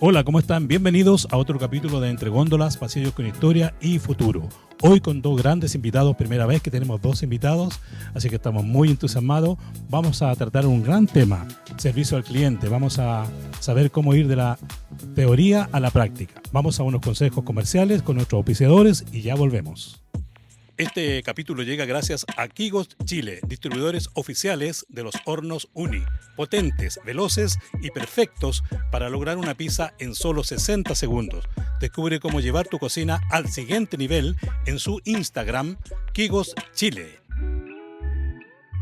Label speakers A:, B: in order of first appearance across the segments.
A: Hola, ¿cómo están? Bienvenidos a otro capítulo de Entre Góndolas, Pasillos con Historia y Futuro. Hoy con dos grandes invitados, primera vez que tenemos dos invitados, así que estamos muy entusiasmados. Vamos a tratar un gran tema, servicio al cliente. Vamos a saber cómo ir de la teoría a la práctica. Vamos a unos consejos comerciales con nuestros auspiciadores y ya volvemos. Este capítulo llega gracias a Quigos Chile, distribuidores oficiales de los hornos Uni, potentes, veloces y perfectos para lograr una pizza en solo 60 segundos. Descubre cómo llevar tu cocina al siguiente nivel en su Instagram, Quigos Chile.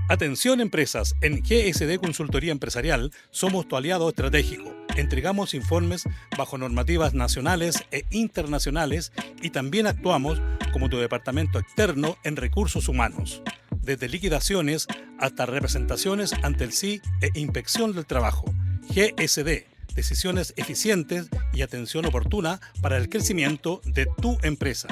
A: Atención empresas, en GSD Consultoría Empresarial somos tu aliado estratégico. Entregamos informes bajo normativas nacionales e internacionales y también actuamos como tu departamento externo en recursos humanos. Desde liquidaciones hasta representaciones ante el SI e inspección del trabajo. GSD, decisiones eficientes y atención oportuna para el crecimiento de tu empresa.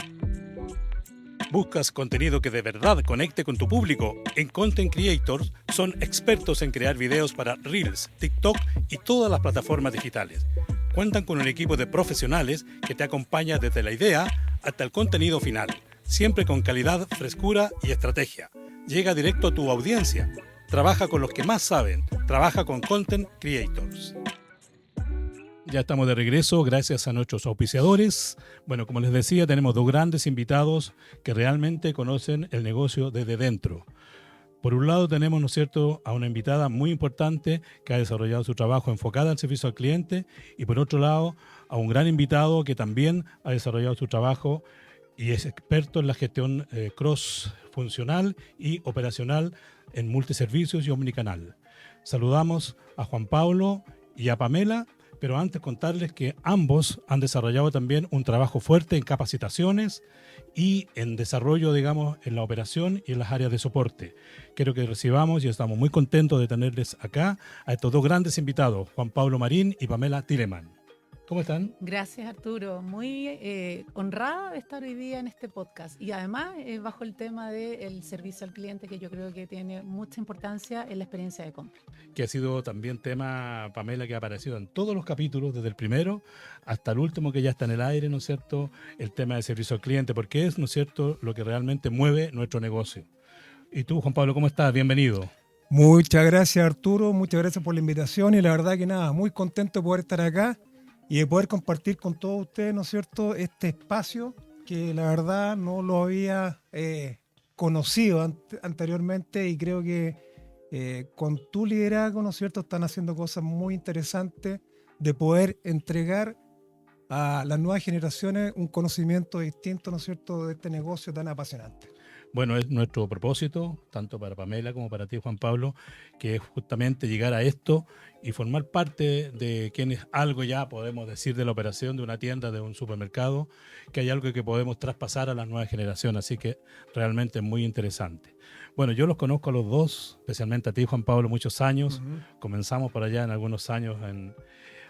A: ¿Buscas contenido que de verdad conecte con tu público? En Content Creators son expertos en crear videos para Reels, TikTok y todas las plataformas digitales. Cuentan con un equipo de profesionales que te acompaña desde la idea hasta el contenido final, siempre con calidad, frescura y estrategia. Llega directo a tu audiencia. Trabaja con los que más saben. Trabaja con Content Creators. Ya estamos de regreso gracias a nuestros auspiciadores. Bueno, como les decía, tenemos dos grandes invitados que realmente conocen el negocio desde dentro. Por un lado tenemos, ¿no es cierto?, a una invitada muy importante que ha desarrollado su trabajo enfocada al servicio al cliente, y por otro lado a un gran invitado que también ha desarrollado su trabajo y es experto en la gestión cross-funcional y operacional en multiservicios y omnicanal. Saludamos a Juan Pablo y a Pamela. Pero antes contarles que ambos han desarrollado también un trabajo fuerte en capacitaciones y en desarrollo, digamos, en la operación y en las áreas de soporte. Quiero que recibamos, y estamos muy contentos de tenerles acá, a estos dos grandes invitados, Juan Pablo Marín y Pamela Tilleman. ¿Cómo están?
B: Gracias, Arturo. Muy honrada de estar hoy día en este podcast. Y además, bajo el tema del servicio al cliente, que yo creo que tiene mucha importancia en la experiencia de compra.
A: Que ha sido también tema, Pamela, que ha aparecido en todos los capítulos, desde el primero hasta el último que ya está en el aire, ¿no es cierto? El tema del servicio al cliente, porque es, ¿no es cierto?, lo que realmente mueve nuestro negocio. Y tú, Juan Pablo, ¿cómo estás? Bienvenido.
C: Muchas gracias, Arturo, muchas gracias por la invitación y la verdad que nada, muy contento de poder estar acá y de poder compartir con todos ustedes, ¿no es cierto?, este espacio que la verdad no lo había conocido anteriormente, y creo que con tu liderazgo, ¿no es cierto?, están haciendo cosas muy interesantes de poder entregar a las nuevas generaciones un conocimiento distinto, ¿no es cierto?, de este negocio tan apasionante.
A: Bueno, es nuestro propósito, tanto para Pamela como para ti, Juan Pablo, que es justamente llegar a esto y formar parte de quienes algo ya podemos decir de la operación de una tienda, de un supermercado, que hay algo que podemos traspasar a las nuevas generaciones, así que realmente es muy interesante. Bueno, yo los conozco a los dos, especialmente a ti, Juan Pablo, muchos años. Comenzamos por allá en algunos años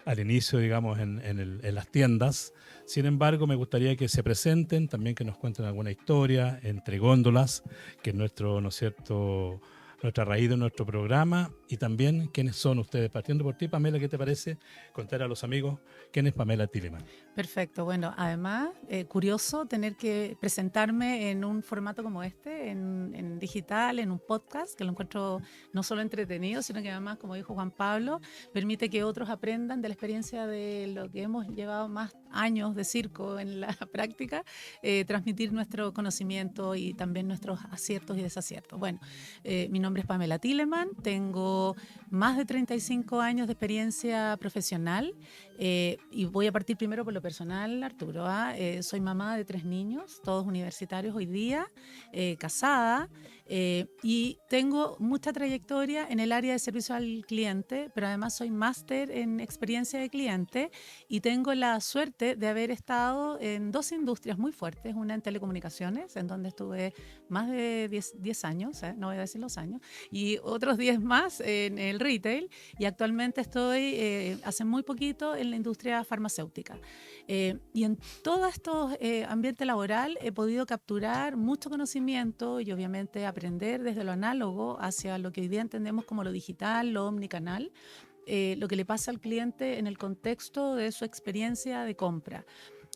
A: al inicio, digamos, en las tiendas. Sin embargo, me gustaría que se presenten, también que nos cuenten alguna historia entre góndolas, que es nuestro, ¿no es cierto?, nuestra raíz de nuestro programa, y también quiénes son ustedes. Partiendo por ti, Pamela, ¿qué te parece contar a los amigos quién es Pamela Tilleman?
B: Perfecto. Bueno, además, curioso tener que presentarme en un formato como este, en digital, en un podcast, que lo encuentro no solo entretenido, sino que además, como dijo Juan Pablo, permite que otros aprendan de la experiencia de lo que hemos llevado más años de circo en la práctica, transmitir nuestro conocimiento y también nuestros aciertos y desaciertos. Bueno, mi nombre es Pamela Tilleman, tengo más de 35 años de experiencia profesional, y voy a partir primero por lo personal, Arturo. Soy mamá de 3 niños, todos universitarios hoy día, casada, y tengo mucha trayectoria en el área de servicio al cliente, pero además soy máster en experiencia de cliente y tengo la suerte de haber estado en 2 industrias muy fuertes, una en telecomunicaciones, en donde estuve más de 10 años, no voy a decir los años, y otros 10 más en el retail, y actualmente estoy hace muy poquito en la industria farmacéutica. Y en todo este ambiente laboral he podido capturar mucho conocimiento y obviamente aprender aprender desde lo análogo hacia lo que hoy día entendemos como lo digital, lo omnicanal, lo que le pasa al cliente en el contexto de su experiencia de compra.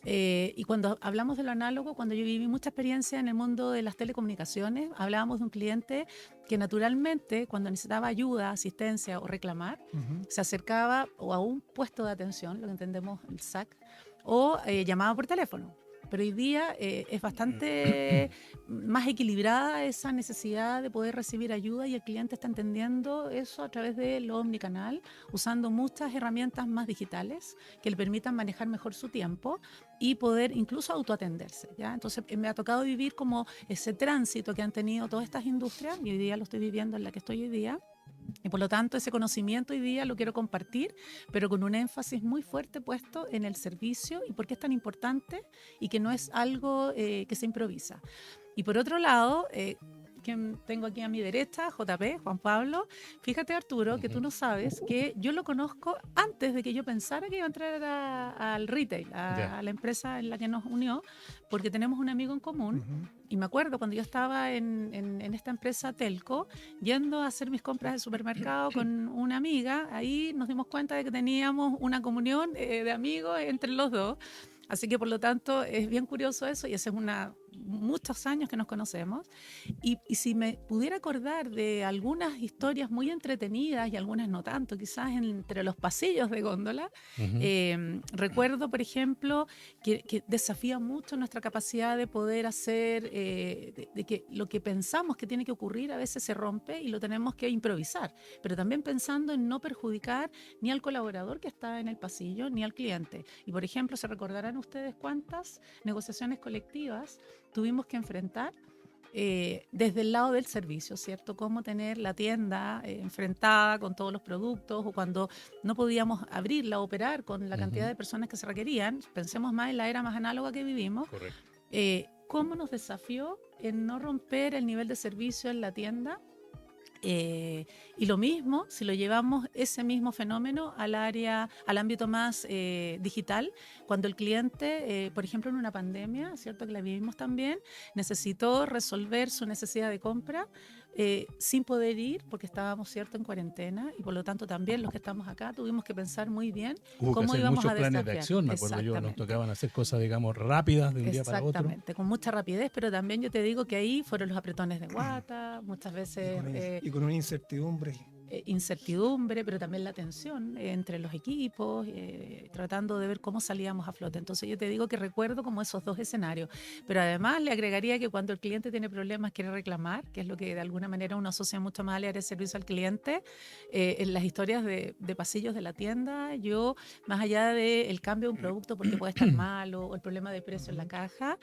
B: Y cuando hablamos de lo análogo, cuando yo viví mucha experiencia en el mundo de las telecomunicaciones, hablábamos de un cliente que naturalmente, cuando necesitaba ayuda, asistencia o reclamar, se acercaba o a un puesto de atención, lo que entendemos el SAC, o llamaba por teléfono. Pero hoy día es bastante más equilibrada esa necesidad de poder recibir ayuda y el cliente está entendiendo eso a través de lo omnicanal, usando muchas herramientas más digitales que le permitan manejar mejor su tiempo y poder incluso autoatenderse, ¿ya? Entonces me ha tocado vivir como ese tránsito que han tenido todas estas industrias y hoy día lo estoy viviendo en la que estoy hoy día. Y por lo tanto, ese conocimiento hoy día lo quiero compartir, pero con un énfasis muy fuerte puesto en el servicio y por qué es tan importante y que no es algo que se improvisa. Y por otro lado, quien tengo aquí a mi derecha, JP, Juan Pablo. Fíjate, Arturo, que tú no sabes que yo lo conozco antes de que yo pensara que iba a entrar al retail, a la empresa en la que nos unió, porque tenemos un amigo en común. Y me acuerdo cuando yo estaba en esta empresa Telco, yendo a hacer mis compras de supermercado con una amiga, ahí nos dimos cuenta de que teníamos una comunión de amigos entre los dos. Así que por lo tanto es bien curioso eso y hace muchos años que nos conocemos y si me pudiera acordar de algunas historias muy entretenidas y algunas no tanto, quizás entre los pasillos de góndola, recuerdo por ejemplo que desafía mucho nuestra capacidad de poder hacer, de que lo que pensamos que tiene que ocurrir a veces se rompe y lo tenemos que improvisar, pero también pensando en no perjudicar ni al colaborador que está en el pasillo ni al cliente. Y por ejemplo, se recordarán ustedes cuántas negociaciones colectivas tuvimos que enfrentar desde el lado del servicio, ¿cierto? Cómo tener la tienda enfrentada con todos los productos o cuando no podíamos abrirla, operar con la cantidad de personas que se requerían. Pensemos más en la era más análoga que vivimos.
A: Correcto.
B: Cómo nos desafió en no romper el nivel de servicio en la tienda. Y lo mismo, si lo llevamos ese mismo fenómeno al ámbito más digital, cuando el cliente, por ejemplo en una pandemia, cierto que la vivimos también, necesitó resolver su necesidad de compra sin poder ir porque estábamos cierto en cuarentena y por lo tanto también los que estamos acá tuvimos que pensar muy bien cómo íbamos a desafiar.
A: Muchos planes de acción, me acuerdo yo, nos tocaban hacer cosas digamos rápidas de un día para otro.
B: Exactamente, con mucha rapidez, pero también yo te digo que ahí fueron los apretones de guata, muchas veces
C: y con una incertidumbre.
B: Incertidumbre, pero también la tensión entre los equipos, tratando de ver cómo salíamos a flote. Entonces yo te digo que recuerdo como esos dos escenarios, pero además le agregaría que cuando el cliente tiene problemas, quiere reclamar, que es lo que de alguna manera uno asocia mucho más al área de servicio al cliente, en las historias de pasillos de la tienda, yo, más allá del cambio de un producto porque puede estar malo o el problema de precio en la caja,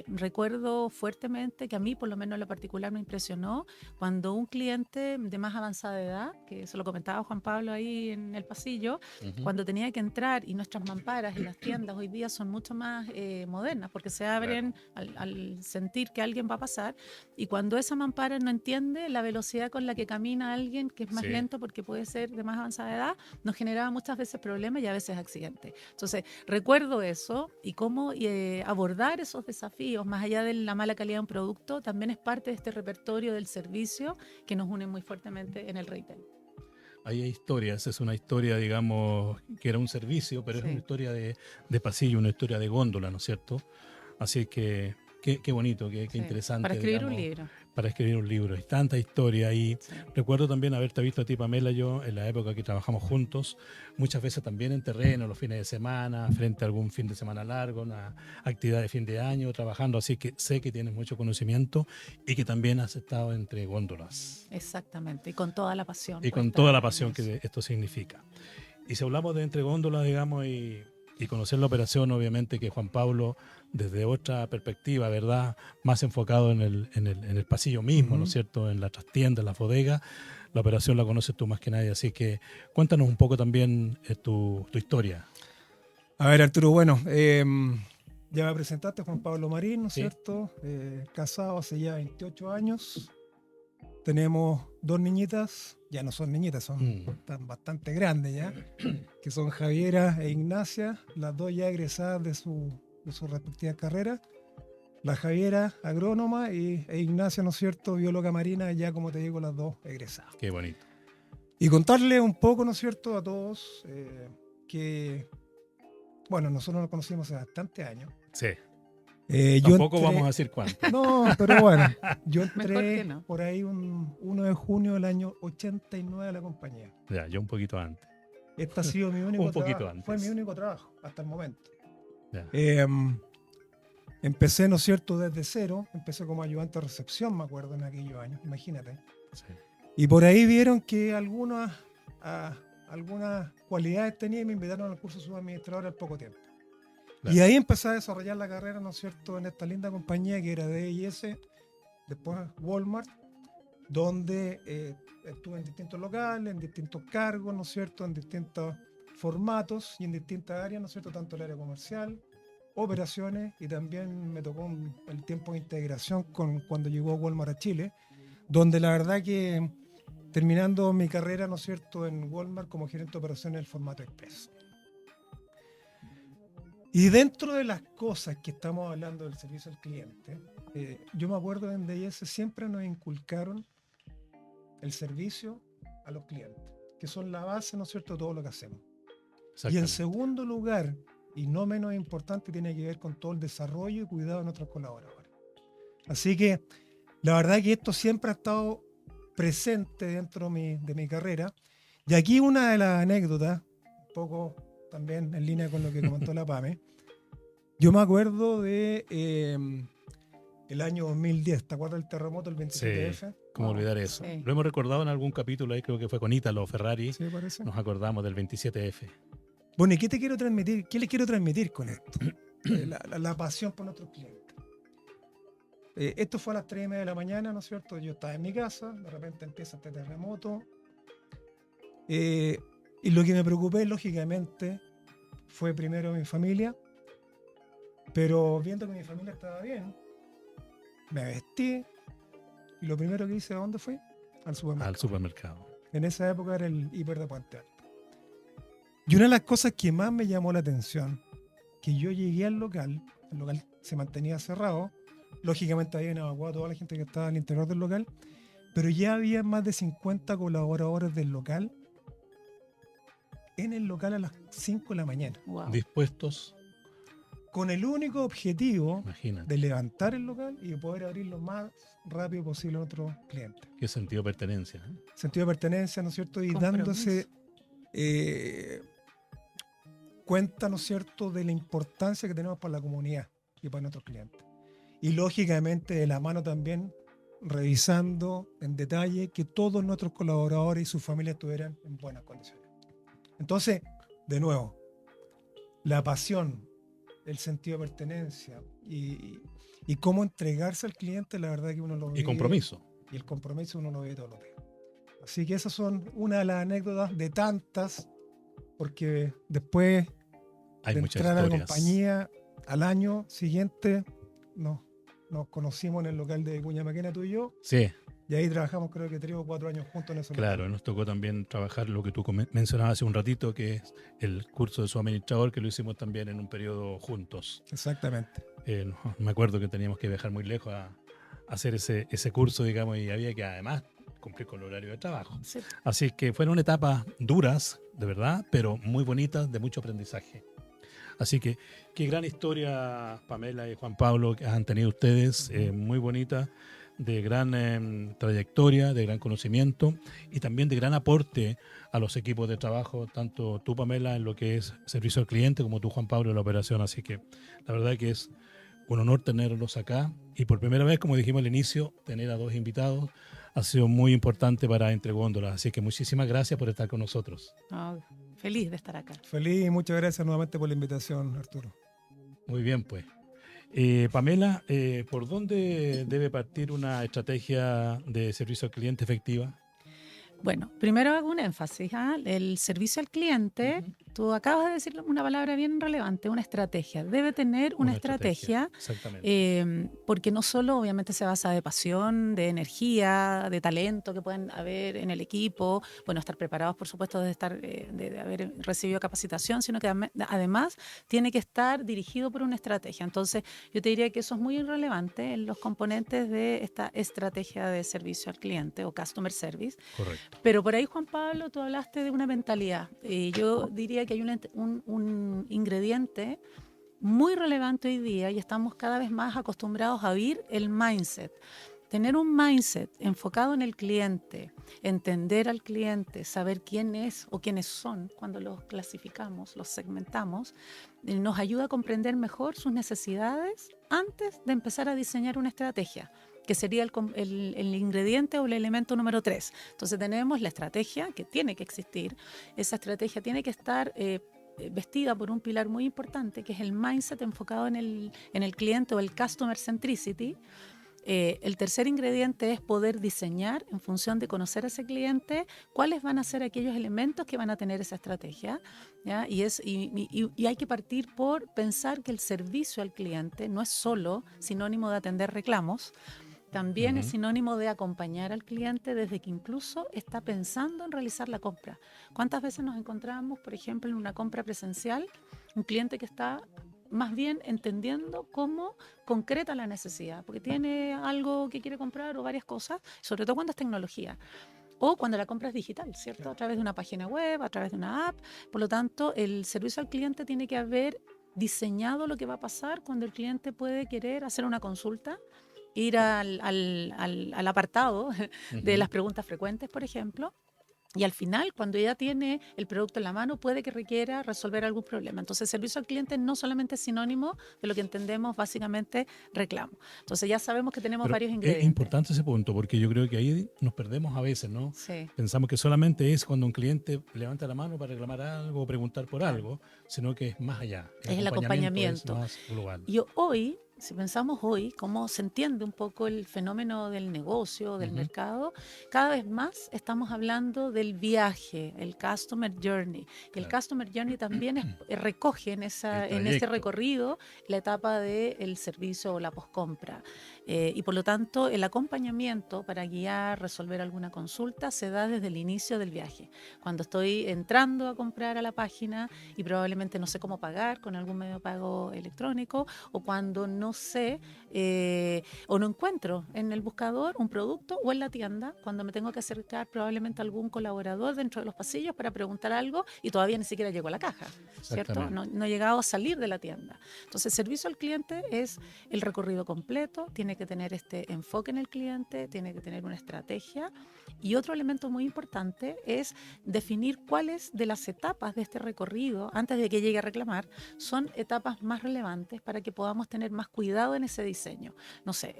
B: recuerdo fuertemente que a mí, por lo menos en lo particular, me impresionó cuando un cliente de más avanzada edad, que se lo comentaba Juan Pablo ahí en el pasillo, cuando tenía que entrar y nuestras mamparas y las tiendas hoy día son mucho más modernas porque se abren al sentir que alguien va a pasar y cuando esa mampara no entiende la velocidad con la que camina alguien que es más lento porque puede ser de más avanzada edad, nos generaba muchas veces problemas y a veces accidentes. Entonces recuerdo eso y cómo abordar esos desafíos más allá de la mala calidad de un producto también es parte de este repertorio del servicio que nos une muy fuertemente en el retail.
A: Ahí hay historias, es una historia, digamos, que era un servicio, pero es una historia de pasillo, una historia de góndola, ¿no es cierto? Así que qué bonito, qué interesante.
B: Para escribir un libro.
A: Para escribir un libro, hay tanta historia y recuerdo también haberte visto a ti, Pamela, yo en la época que trabajamos juntos, muchas veces también en terreno, los fines de semana, frente a algún fin de semana largo, una actividad de fin de año, trabajando, así que sé que tienes mucho conocimiento y que también has estado entre góndolas.
B: Exactamente, y con toda la pasión.
A: Y con toda la pasión que esto significa. Y si hablamos de entre góndolas, digamos, y conocer la operación, obviamente que Juan Pablo, desde otra perspectiva, ¿verdad? Más enfocado en el pasillo mismo, ¿no es cierto? En las trastiendas, en las bodegas, la operación la conoces tú más que nadie, así que cuéntanos un poco también tu historia.
C: A ver, Arturo, bueno, ya me presentaste, Juan Pablo Marín, ¿no es cierto? Casado hace ya 28 años. Tenemos 2 niñitas, ya no son niñitas, son bastante grandes ya, que son Javiera e Ignacia, las dos ya egresadas de su respectiva carrera. la Javiera, agrónoma, e Ignacia, ¿no es cierto?, bióloga marina, ya como te digo, las dos egresadas.
A: Qué bonito.
C: Y contarle un poco, ¿no es cierto?, a todos que, bueno, nosotros nos conocimos hace bastantes años.
A: Sí.
C: Yo
A: Tampoco vamos a decir cuánto.
C: No, pero bueno, yo
B: Mejor
C: entré
B: que no.
C: por ahí un 1 de junio del año 89 a la compañía.
A: Ya, yo un poquito antes.
C: Este ha sido mi único
A: Un poquito
C: trabajo.
A: antes.
C: Fue mi único trabajo hasta el momento.
A: Ya.
C: Empecé, ¿no es cierto?, desde cero. Empecé como ayudante de recepción, me acuerdo, en aquellos años, imagínate.
A: Sí.
C: Y por ahí vieron que algunas cualidades tenía y me invitaron al curso de subadministrador al poco tiempo.
A: Claro.
C: Y ahí empecé a desarrollar la carrera, ¿no es cierto?, en esta linda compañía que era DIS, después Walmart, donde estuve en distintos locales, en distintos cargos, ¿no es cierto?, en distintos formatos y en distintas áreas, ¿no es cierto?, tanto el área comercial, operaciones, y también me tocó el tiempo de integración cuando llegó Walmart a Chile, donde la verdad que terminando mi carrera, ¿no es cierto?, en Walmart como gerente de operaciones del formato expreso. Y dentro de las cosas que estamos hablando del servicio al cliente, yo me acuerdo en DIS siempre nos inculcaron el servicio a los clientes, que son la base, ¿no es cierto?, de todo lo que hacemos. Y en segundo lugar, y no menos importante, tiene que ver con todo el desarrollo y cuidado de nuestros colaboradores. Así que la verdad que esto siempre ha estado presente dentro de mi carrera. Y aquí una de las anécdotas, un poco también en línea con lo que comentó la Pame, yo me acuerdo de el año 2010, ¿te acuerdas del terremoto, el 27F?
A: ¿Cómo olvidar eso?
B: Sí.
A: Lo hemos recordado en algún capítulo, ahí creo que fue con Ítalo Ferrari.
C: Sí, parece.
A: Nos acordamos del 27F.
C: Bueno, ¿y qué te quiero transmitir? ¿Qué les quiero transmitir con esto? La pasión por nuestros clientes. Esto fue a las 3:30 de la mañana, ¿no es cierto? Yo estaba en mi casa, de repente empieza este terremoto. Y lo que me preocupé, lógicamente, fue primero mi familia, pero viendo que mi familia estaba bien, me vestí y lo primero que hice, ¿a dónde fui? Al supermercado.
A: Al supermercado.
C: En esa época era el hiper de Puente Alto. Y una de las cosas que más me llamó la atención, que yo llegué al local, el local se mantenía cerrado, lógicamente habían evacuado a toda la gente que estaba al interior del local, pero ya había más de 50 colaboradores del local en el local a las 5 de la mañana,
B: Wow.
A: Dispuestos,
C: con el único objetivo
A: imagínate,
C: de levantar el local y de poder abrir lo más rápido posible a otros clientes.
A: qué sentido de pertenencia. ¿Eh?
C: Sentido de pertenencia, ¿no es cierto? Y
B: Compromiso.
C: dándose cuenta, ¿no es cierto?, de la importancia que tenemos para la comunidad y para nuestros clientes. Y lógicamente de la mano también revisando en detalle que todos nuestros colaboradores y sus familias estuvieran en buenas condiciones. Entonces, de nuevo, la pasión, el sentido de pertenencia y cómo entregarse al cliente, la verdad que uno lo ve.
A: Y compromiso.
C: Y el compromiso uno lo ve todos los días. Así que esas son una de las anécdotas de tantas, porque después
A: Hay
C: de
A: muchas
C: entrar a la
A: historias.
C: compañía, al año siguiente nos conocimos en el local de Cuña Maquena, tú y yo,
A: Sí,
C: y ahí trabajamos creo que 3 o 4 años juntos en ese
A: claro.
C: local.
A: Nos tocó también trabajar lo que tú mencionabas hace un ratito, que es el curso de subadministrador, que lo hicimos también en un periodo juntos.
C: Exactamente.
A: Me acuerdo que teníamos que viajar muy lejos a hacer ese curso, digamos, y había que además cumplir con el horario de trabajo.
B: Sí.
A: Así que fueron etapas duras, de verdad, pero muy bonitas, de mucho aprendizaje. Así que qué gran historia, Pamela y Juan Pablo, que han tenido ustedes, muy bonita, de gran trayectoria, de gran conocimiento y también de gran aporte a los equipos de trabajo, tanto tú, Pamela, en lo que es servicio al cliente, como tú, Juan Pablo, en la operación. Así que la verdad que es un honor tenerlos acá y por primera vez, como dijimos al inicio, tener a dos invitados ha sido muy importante para Entre Góndolas. Así que muchísimas gracias por estar con nosotros.
B: No, feliz de estar acá.
C: Feliz y muchas gracias nuevamente por la invitación, Arturo.
A: Muy bien, pues. Pamela, ¿por dónde debe partir una estrategia de servicio al cliente efectiva?
B: Bueno, primero hago un énfasis. El servicio al cliente Tú acabas de decir una palabra bien relevante, una estrategia. Debe tener una estrategia,
A: exactamente.
B: porque no solo obviamente se basa de pasión, de energía, de talento que pueden haber en el equipo, bueno, estar preparados por supuesto de haber recibido capacitación, sino que además tiene que estar dirigido por una estrategia. Entonces yo te diría que eso es muy relevante en los componentes de esta estrategia de servicio al cliente o customer service.
A: Correcto.
B: Pero por ahí, Juan Pablo, tú hablaste de una mentalidad. Yo diría que hay un ingrediente muy relevante hoy día y estamos cada vez más acostumbrados a oír el mindset. Tener un mindset enfocado en el cliente, entender al cliente, saber quién es o quiénes son cuando los clasificamos, los segmentamos, nos ayuda a comprender mejor sus necesidades antes de empezar a diseñar una estrategia, que sería el ingrediente o el elemento número 3. Entonces tenemos la estrategia, que tiene que existir. Esa estrategia tiene que estar vestida por un pilar muy importante, que es el mindset enfocado en el cliente o el customer centricity. El tercer ingrediente es poder diseñar en función de conocer a ese cliente cuáles van a ser aquellos elementos que van a tener esa estrategia, ¿ya? Y hay que partir por pensar que el servicio al cliente no es solo sinónimo de atender reclamos, también es sinónimo de acompañar al cliente desde que incluso está pensando en realizar la compra. ¿Cuántas veces nos encontramos, por ejemplo, en una compra presencial, un cliente que está más bien entendiendo cómo concreta la necesidad, porque tiene algo que quiere comprar o varias cosas, sobre todo cuando es tecnología? O cuando la compra es digital, ¿cierto? A través de una página web, a través de una app. Por lo tanto, el servicio al cliente tiene que haber diseñado lo que va a pasar cuando el cliente puede querer hacer una consulta, ir al apartado de las preguntas frecuentes, por ejemplo, y al final, cuando ya tiene el producto en la mano, puede que requiera resolver algún problema. Entonces, servicio al cliente no solamente es sinónimo de lo que entendemos básicamente reclamo. Entonces, ya sabemos que tenemos
A: Pero
B: varios
A: es
B: ingredientes.
A: importante ese punto, porque yo creo que ahí nos perdemos a veces, ¿no?
B: Sí.
A: Pensamos que solamente es cuando un cliente levanta la mano para reclamar algo o preguntar por
B: Claro.
A: algo, sino que es más allá.
B: Es el acompañamiento.
A: Es más global.
B: Y hoy, si pensamos hoy, cómo se entiende un poco el fenómeno del negocio, del mercado, cada vez más estamos hablando del viaje, el Customer Journey. Y el
A: Claro.
B: Customer Journey también recoge en ese recorrido la etapa del servicio o la poscompra. Y por lo tanto, el acompañamiento para guiar, resolver alguna consulta, se da desde el inicio del viaje. Cuando estoy entrando a comprar a la página y probablemente no sé cómo pagar con algún medio de pago electrónico, o cuando no sé o no encuentro en el buscador un producto, o en la tienda, cuando me tengo que acercar probablemente a algún colaborador dentro de los pasillos para preguntar algo y todavía ni siquiera llego a la caja, ¿cierto? No he llegado a salir de la tienda. Entonces, servicio al cliente es el recorrido completo, tiene que tener este enfoque en el cliente, tiene que tener una estrategia, y otro elemento muy importante es definir cuáles de las etapas de este recorrido, antes de que llegue a reclamar, son etapas más relevantes para que podamos tener más cuidado en ese diseño. No sé,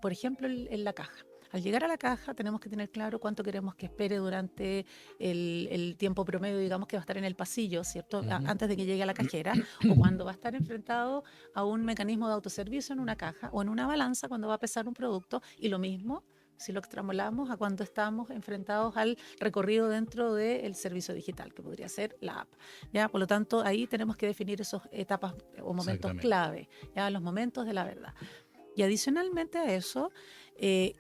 B: por ejemplo, en la caja. Al llegar a la caja tenemos que tener claro cuánto queremos que espere durante el tiempo promedio, digamos, que va a estar en el pasillo, ¿cierto? Antes de que llegue a la cajera, o cuando va a estar enfrentado a un mecanismo de autoservicio en una caja o en una balanza cuando va a pesar un producto, y lo mismo si lo extrapolamos a cuando estamos enfrentados al recorrido dentro del servicio digital, que podría ser la app, ¿ya? Por lo tanto, ahí tenemos que definir esas etapas o momentos clave, ¿ya? Los momentos de la verdad. Y adicionalmente a eso,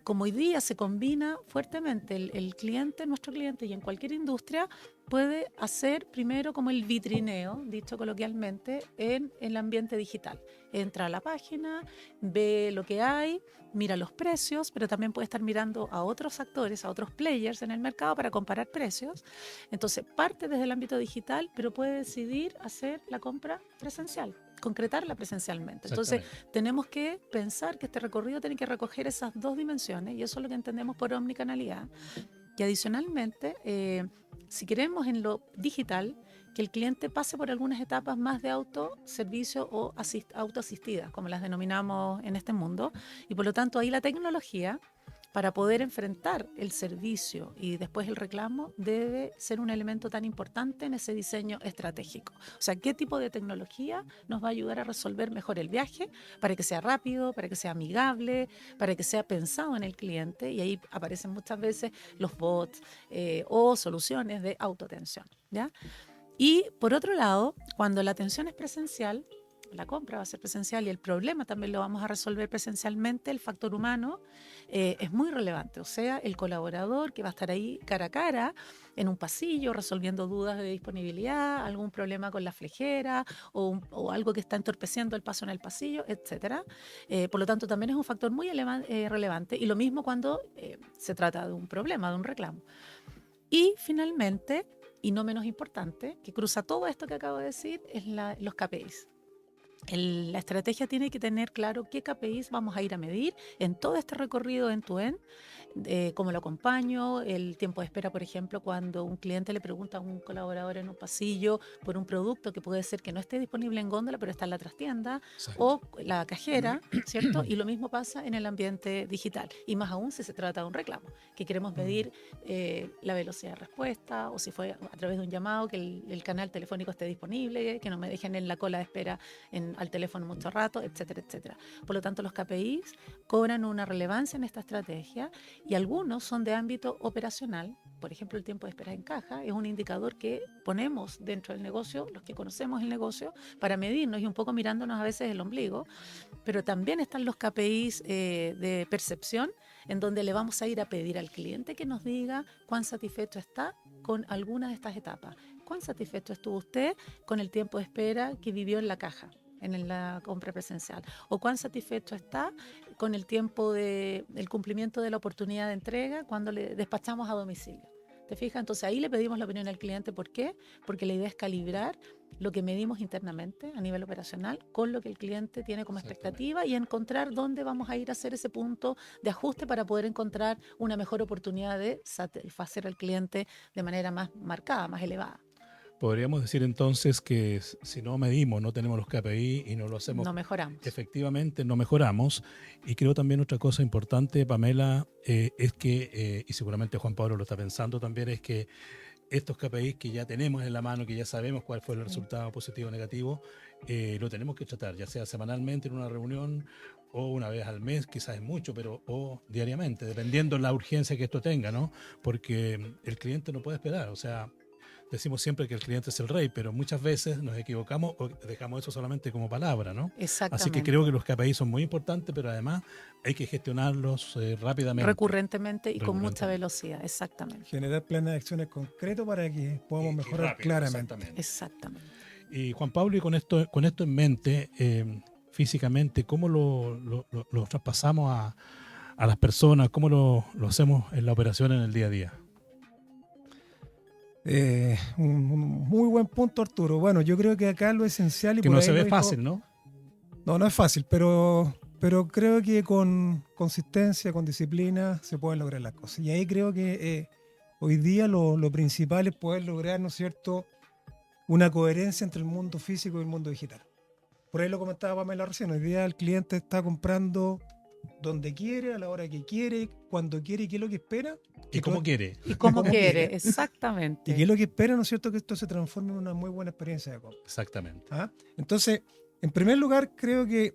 B: como hoy día se combina fuertemente el cliente, nuestro cliente, y en cualquier industria, puede hacer primero como el vitrineo, dicho coloquialmente, en el ambiente digital. Entra a la página, ve lo que hay, mira los precios, pero también puede estar mirando a otros actores, a otros players en el mercado para comparar precios. Entonces, parte desde el ámbito digital, pero puede decidir hacer la compra presencial, concretarla presencialmente. Entonces, tenemos que pensar que este recorrido tiene que recoger esas dos dimensiones, y eso es lo que entendemos por omnicanalidad. Y adicionalmente, si queremos en lo digital que el cliente pase por algunas etapas más de autoservicio o autoasistidas, como las denominamos en este mundo, y por lo tanto ahí la tecnología, para poder enfrentar el servicio y después el reclamo, debe ser un elemento tan importante en ese diseño estratégico. O sea, ¿qué tipo de tecnología nos va a ayudar a resolver mejor el viaje para que sea rápido, para que sea amigable, para que sea pensado en el cliente? Y ahí aparecen muchas veces los bots o soluciones de autoatención, ¿ya? Y por otro lado, cuando la atención es presencial, la compra va a ser presencial y el problema también lo vamos a resolver presencialmente, el factor humano es muy relevante. O sea, el colaborador que va a estar ahí cara a cara en un pasillo resolviendo dudas de disponibilidad, algún problema con la flejera o algo que está entorpeciendo el paso en el pasillo, etcétera. Por lo tanto, también es un factor muy relevante, y lo mismo cuando se trata de un problema, de un reclamo. Y finalmente, y no menos importante, que cruza todo esto que acabo de decir, es los KPIs. La estrategia tiene que tener claro qué KPIs vamos a ir a medir en todo este recorrido end-to-end, cómo lo acompaño, el tiempo de espera, por ejemplo, cuando un cliente le pregunta a un colaborador en un pasillo por un producto que puede ser que no esté disponible en góndola, pero está en la trastienda, o la cajera, ¿cierto? Y lo mismo pasa en el ambiente digital, y más aún si se trata de un reclamo, que queremos medir la velocidad de respuesta, o si fue a través de un llamado, que el canal telefónico esté disponible, que no me dejen en la cola de espera al teléfono mucho rato, etcétera, etcétera. Por lo tanto, los KPIs cobran una relevancia en esta estrategia, y algunos son de ámbito operacional. Por ejemplo, el tiempo de espera en caja es un indicador que ponemos dentro del negocio, los que conocemos el negocio, para medirnos y un poco mirándonos a veces el ombligo. Pero también están los KPIs de percepción, en donde le vamos a ir a pedir al cliente que nos diga cuán satisfecho está con alguna de estas etapas. ¿Cuán satisfecho estuvo usted con el tiempo de espera que vivió en la caja, en la compra presencial? ¿O cuán satisfecho está con el tiempo del cumplimiento de la oportunidad de entrega cuando le despachamos a domicilio? ¿Te fijas? Entonces ahí le pedimos la opinión al cliente. ¿Por qué? Porque la idea es calibrar lo que medimos internamente a nivel operacional con lo que el cliente tiene como expectativa, y encontrar dónde vamos a ir a hacer ese punto de ajuste para poder encontrar una mejor oportunidad de satisfacer al cliente de manera más marcada, más elevada.
A: Podríamos decir entonces que si no medimos, no tenemos los KPI y no lo hacemos,
B: no mejoramos.
A: Efectivamente no mejoramos. Y creo también otra cosa importante, Pamela, es que, y seguramente Juan Pablo lo está pensando también, es que estos KPIs que ya tenemos en la mano, que ya sabemos cuál fue el resultado positivo o negativo, lo tenemos que tratar, ya sea semanalmente en una reunión, o una vez al mes, quizás es mucho, pero o diariamente, dependiendo de la urgencia que esto tenga, ¿no? Porque el cliente no puede esperar. O sea, decimos siempre que el cliente es el rey, pero muchas veces nos equivocamos o dejamos eso solamente como palabra, ¿no?
B: Exactamente.
A: Así que creo que los KPI son muy importantes, pero además hay que gestionarlos rápidamente.
B: Recurrentemente y con mucha velocidad, exactamente.
C: Generar planes de acciones concretos para que podamos mejorar rápido, claramente.
B: Exactamente.
A: Y Juan Pablo, y con esto en mente, físicamente, ¿cómo lo traspasamos a las personas? ¿Cómo lo hacemos en la operación en el día a día?
C: Un muy buen punto, Arturo. Bueno, yo creo que acá lo esencial... Y
A: que
C: por
A: no
C: ahí
A: se ve fácil, ¿no?
C: No es fácil, pero creo que con consistencia, con disciplina, se pueden lograr las cosas. Y ahí creo que hoy día lo principal es poder lograr, ¿no es cierto?, una coherencia entre el mundo físico y el mundo digital. Por ahí lo comentaba Pamela recién. Hoy día el cliente está comprando donde quiere, a la hora que quiere, cuando quiere, y qué es lo que espera.
A: Y cómo quiere.
B: Y cómo quiere, exactamente.
C: Y qué es lo que espera, ¿no es cierto?, que esto se transforme en una muy buena experiencia de compra.
A: Exactamente.
C: ¿Ah? Entonces, en primer lugar, creo que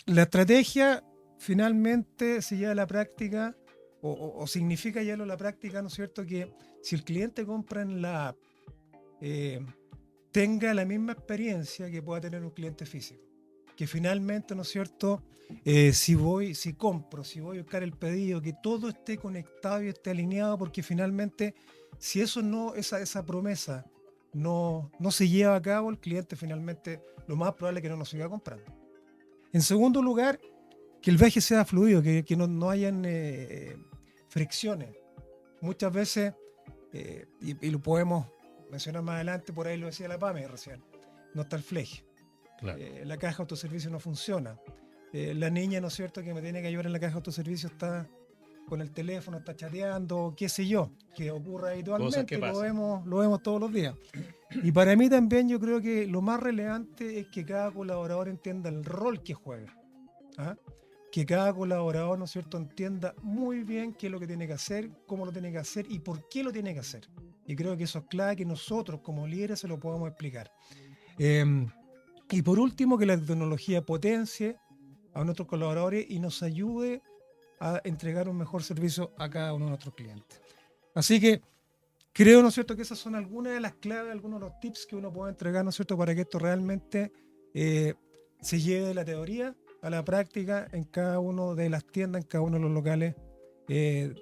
C: la estrategia finalmente se lleva a la práctica, o significa llevarlo a la práctica, ¿no es cierto?, que si el cliente compra en la app, tenga la misma experiencia que pueda tener un cliente físico. Que finalmente, ¿no es cierto?, si voy a buscar el pedido, que todo esté conectado y esté alineado, porque finalmente, si esa promesa no se lleva a cabo, el cliente finalmente lo más probable es que no nos siga comprando. En segundo lugar, que el viaje sea fluido, que no hayan fricciones. Muchas veces, y lo podemos mencionar más adelante, por ahí lo decía la PAME recién, no está el fleje. Claro. La caja de autoservicio no funciona. La niña, ¿no es cierto?, que me tiene que ayudar en la caja de autoservicio está con el teléfono, está chateando, qué sé yo, que ocurre habitualmente, lo vemos todos los días. Y para mí también yo creo que lo más relevante es que cada colaborador entienda el rol que juega. ¿Ah? Que cada colaborador, ¿no es cierto?, entienda muy bien qué es lo que tiene que hacer, cómo lo tiene que hacer y por qué lo tiene que hacer. Y creo que eso es clave, que nosotros como líderes se lo podamos explicar. Y por último, que la tecnología potencie a nuestros colaboradores y nos ayude a entregar un mejor servicio a cada uno de nuestros clientes. Así que creo, ¿no es cierto?, que esas son algunas de las claves, algunos de los tips que uno puede entregar, ¿no es cierto?, para que esto realmente se lleve de la teoría a la práctica en cada uno de las tiendas, en cada uno de los locales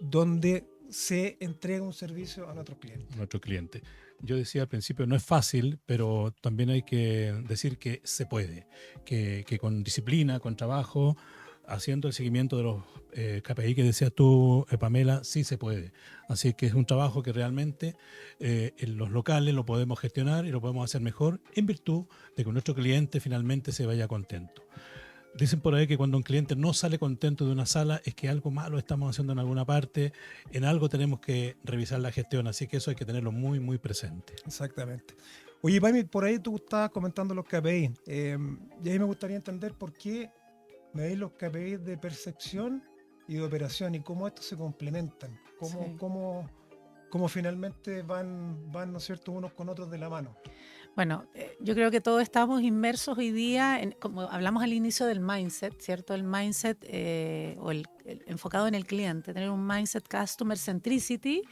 C: donde se entrega un servicio a nuestros clientes.
A: Nuestro cliente. Yo decía al principio, no es fácil, pero también hay que decir que se puede, que con disciplina, con trabajo, haciendo el seguimiento de los KPI que decías tú, Pamela, sí se puede. Así que es un trabajo que realmente en los locales lo podemos gestionar y lo podemos hacer mejor en virtud de que nuestro cliente finalmente se vaya contento. Dicen por ahí que cuando un cliente no sale contento de una sala es que algo malo estamos haciendo en alguna parte, en algo tenemos que revisar la gestión, así que eso hay que tenerlo muy, muy presente.
C: Exactamente. Oye, Paimi, por ahí tú estabas comentando los KPI, y ahí me gustaría entender por qué medís los KPI de percepción y de operación y cómo estos se complementan,
B: Sí.
C: cómo finalmente van, ¿no es cierto?, unos con otros de la mano.
B: Bueno, yo creo que todos estamos inmersos hoy día, como hablamos al inicio del mindset, ¿cierto? El mindset o el enfocado en el cliente, tener un mindset customer centricity